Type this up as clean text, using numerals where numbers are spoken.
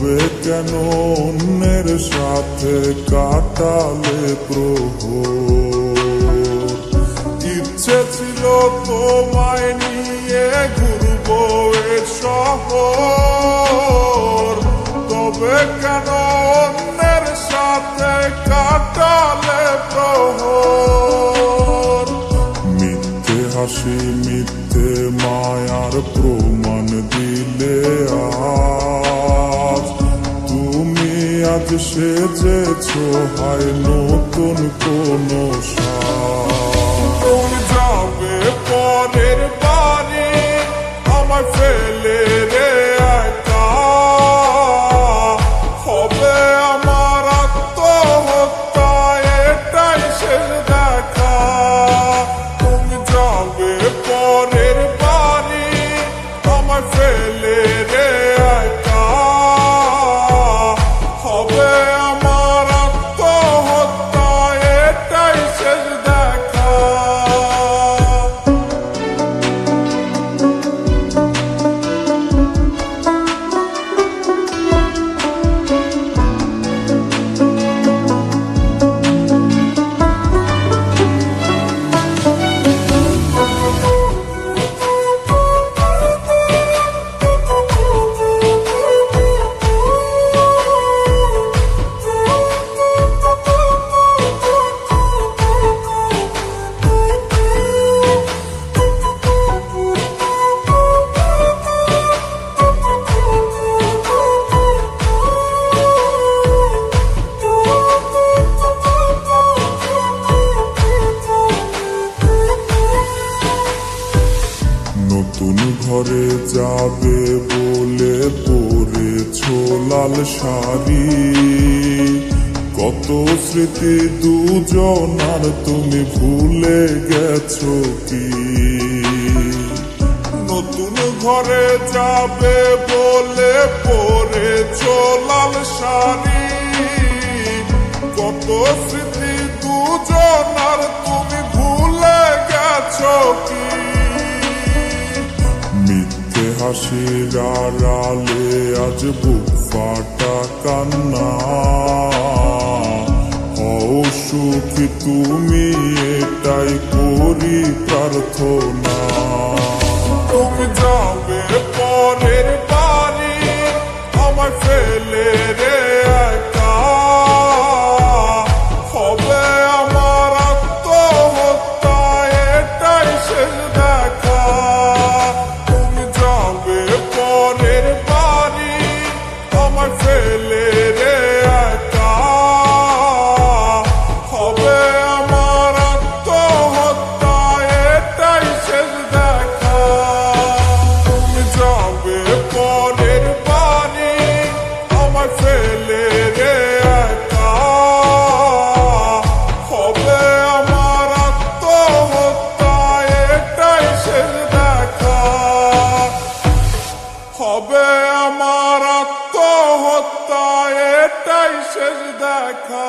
তবে কেন অন্যের সাথে কাটালে প্রহর? ইচ্ছে ছিল তোমায় নিয়ে ঘুরবো এ শহর, তবে কেন অন্যের সাথে কাটালে প্রহর? মিথ্যে হাসি মিথ্যে মায়ার প্রমাণ দিলে আজ তুমি, আজ সেজেছো হায় নতুন কোন সাজ। তুমি যাবে পরের বাড়ি আমায় ফেলে রে একা, হবে আমার আত্মহত্যা এটাই শেষ দেখা। তুমি যাবে পরের বাড়ি আমায় ফেলে রে একা, হবে আমার আত্মহত্যা এটাই শেষ দেখা। নতুন ঘরে যাবে বলে পরেছো লাল শাড়ি, কত স্মৃতি দুজনার তুমি ভুলে গেছো কি? নতুন ঘরে যাবে বলে পরেছো লাল শাড়ি, কত স্মৃতি দুজনার তুমি ভুলে গেছো কি? মিথ্যে হাসির আড়ালে আজ বুক ফাটা কান্না, হও সুখী তুমি এটাই করি প্রার্থনা। তুমি যাবে পরের বাড়ি আমায় ফেলে রে একা, হবে আমার আত্মহত্যা এটাই শেষ দেখা। তুমি যাবে পরের বাড়ি আমায় ফেলে রে একা, হবে আমার আত্মহত্যা এটাই শেষ দেখা। তুমি যাবে পরের বাড়ি আমায় ফেলে রে একা, হবে আমার আত্মহত্যা এটাই শেষ দেখা। হবে আমার আত্মহত্যা এটাই শেষ দেখা।